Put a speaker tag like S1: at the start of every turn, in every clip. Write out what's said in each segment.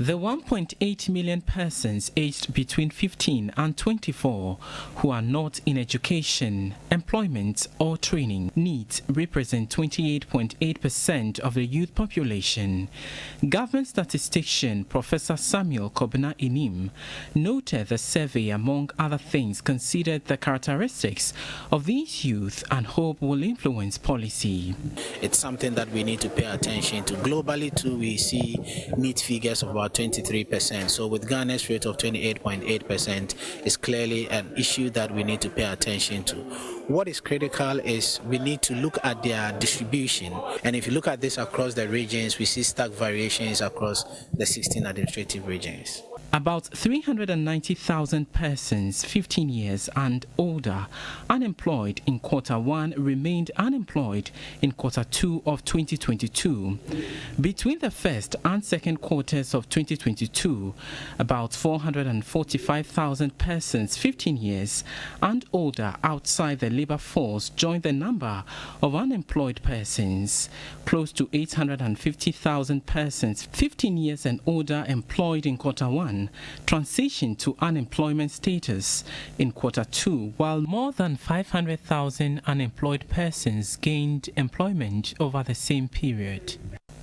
S1: The 1.8 million persons aged between 15 and 24 who are not in education, employment or training needs represent 28.8% of the youth population. Government statistician Professor Samuel Kobina Inim noted the survey, among other things, considered the characteristics of these youth and hope will influence policy.
S2: It's something that we need to pay attention to. Globally too, we see need figures of about 23%. So with Ghana's rate of 28.8% is clearly an issue that we need to pay attention to. What is critical is we need to look at their distribution. And if you look at this across the regions, we see stark variations across the 16 administrative regions.
S1: About 390,000 persons 15 years and older unemployed in Q1 remained unemployed in Q2 of 2022. Between the first and second quarters of 2022, about 445,000 persons 15 years and older outside the labor force joined the number of unemployed persons. Close to 850,000 persons 15 years and older employed in Q1 transitioned to unemployment status in Q2, while more than 500,000 unemployed persons gained employment over the same period.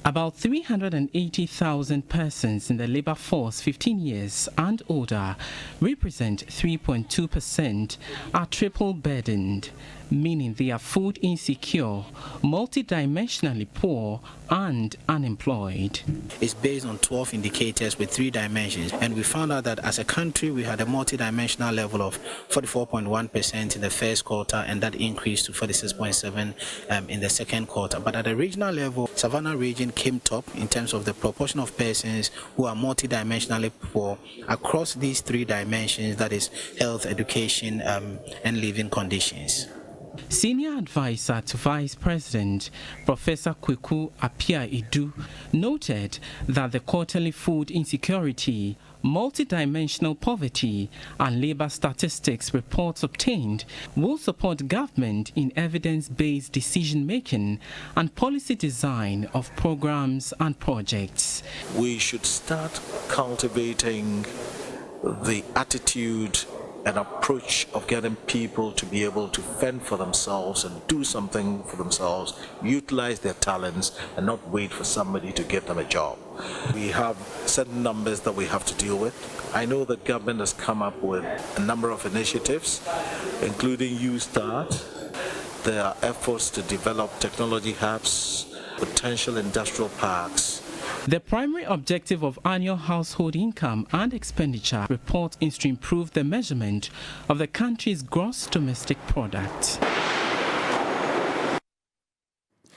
S1: About 380,000 persons in the labor force 15 years and older, represent 3.2%, are triple burdened, meaning they are food insecure, multidimensionally poor, and unemployed.
S2: It's based on 12 indicators with 3 dimensions, and we found out that as a country we had a multidimensional level of 44.1% in the first quarter, and that increased to 46.7% in the second quarter. But at a regional level, Savannah region came top in terms of the proportion of persons who are multidimensionally poor across these 3 dimensions, that is health, education, and living conditions.
S1: Senior advisor to Vice President Professor Kweku Appiah-Edu noted that the quarterly food insecurity, multidimensional poverty, and labor statistics reports obtained will support government in evidence-based decision-making and policy design of programs and projects.
S3: We should start cultivating the attitude and approach of getting people to be able to fend for themselves and do something for themselves, utilize their talents, and not wait for somebody to give them a job. We have certain numbers that we have to deal with. I know that government has come up with a number of initiatives, including You Start. There are efforts to develop technology hubs, potential industrial parks.
S1: The primary objective of annual household income and expenditure report is to improve the measurement of the country's gross domestic product.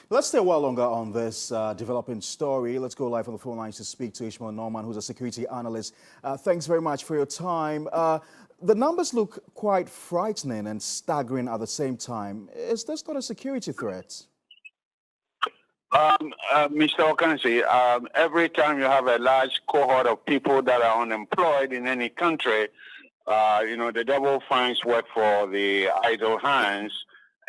S4: Let's stay a while longer on this developing story. Let's go live on the phone lines to speak to Ishmael Norman, who's a security analyst. Thanks very much for your time. The numbers look quite frightening and staggering at the same time. Is this not a security threat?
S5: Mr. Okansi, every time you have a large cohort of people that are unemployed in any country, the devil finds work for the idle hands.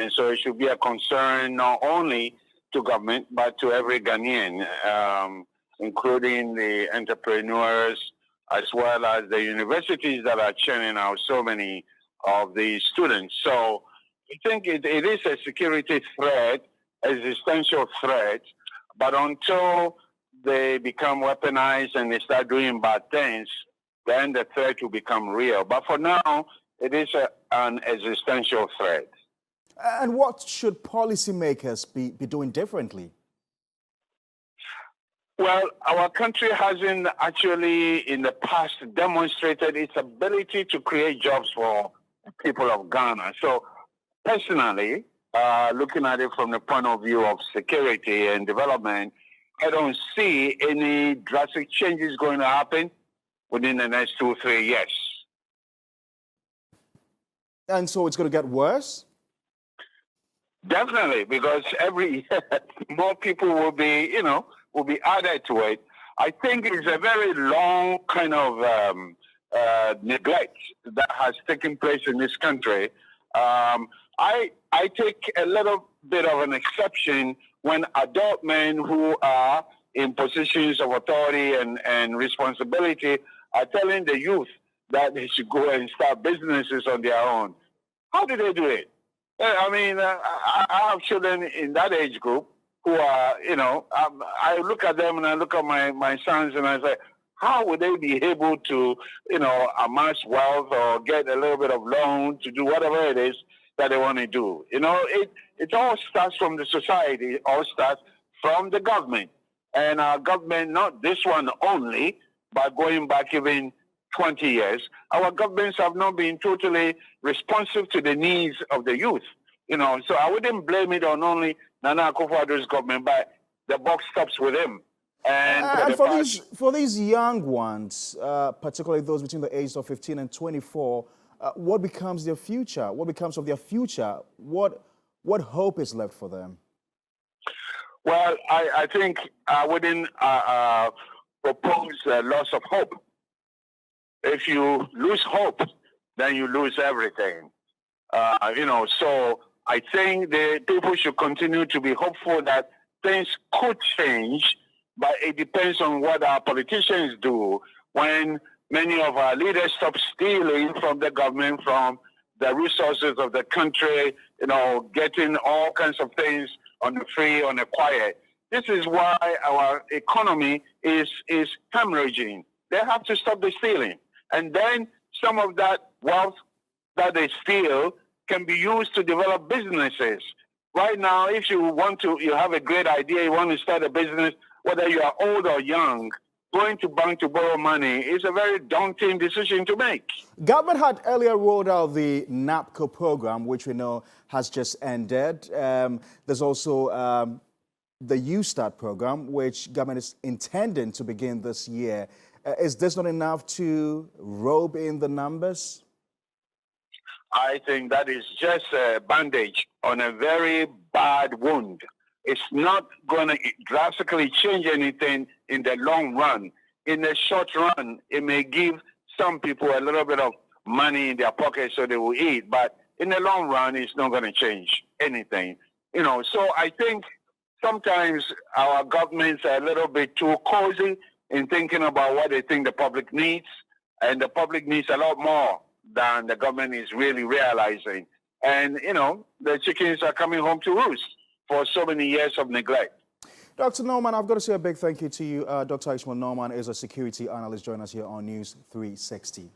S5: And so it should be a concern not only to government, but to every Ghanaian, including the entrepreneurs, as well as the universities that are churning out so many of these students. So I think it is a security threat, existential threat, but until they become weaponized and they start doing bad things, then the threat will become real. But for now, it is an existential threat.
S4: And what should policymakers be doing differently?
S5: Well, our country hasn't actually in the past demonstrated its ability to create jobs for people of Ghana. So personally, looking at it from the point of view of security and development, I don't see any drastic changes going to happen within the next 2 or 3 years.
S4: And so it's going to get worse?
S5: Definitely, because every year more people will be added to it. I think it's a very long kind of neglect that has taken place in this country. I take a little bit of an exception when adult men who are in positions of authority and responsibility are telling the youth that they should go and start businesses on their own. How do they do it? I mean, I have children in that age group who are, I look at them and I look at my sons and I say, how would they be able to, amass wealth or get a little bit of loan to do whatever it is that they want to do? It all starts from the society. It all starts from the government. And our government, not this one only, but going back even 20 years, our governments have not been totally responsive to the needs of the youth. So I wouldn't blame it on only Nana Akufo-Addo's government, but the buck stops with him.
S4: And for these young ones, particularly those between the ages of 15 and 24, what becomes their future? What becomes of their future? What hope is left for them?
S5: Well, I think I wouldn't propose loss of hope. If you lose hope, then you lose everything. So I think the people should continue to be hopeful that things could change, but it depends on what our politicians do. When many of our leaders stop stealing from the government, from the resources of the country, getting all kinds of things on the free, on the quiet. This is why our economy is hemorrhaging. They have to stop the stealing. And then some of that wealth that they steal can be used to develop businesses. Right now, if you have a great idea, you want to start a business, whether you are old or young, going to bank to borrow money is a very daunting decision to make.
S4: Government had earlier rolled out the NAPCO program, which we know has just ended. There's also the U-Start program, which government is intending to begin this year. Is this not enough to rope in the numbers?
S5: I think that is just a bandage on a very bad wound. It's not going to drastically change anything in the long run. In the short run, it may give some people a little bit of money in their pocket so they will eat, but in the long run, it's not going to change anything. So I think sometimes our governments are a little bit too cozy in thinking about what they think the public needs, and the public needs a lot more than the government is really realizing. And, the chickens are coming home to roost for so many years of neglect.
S4: Dr. Norman, I've got to say a big thank you to you. Dr. Ishmael Norman is a security analyst joining us here on News 360.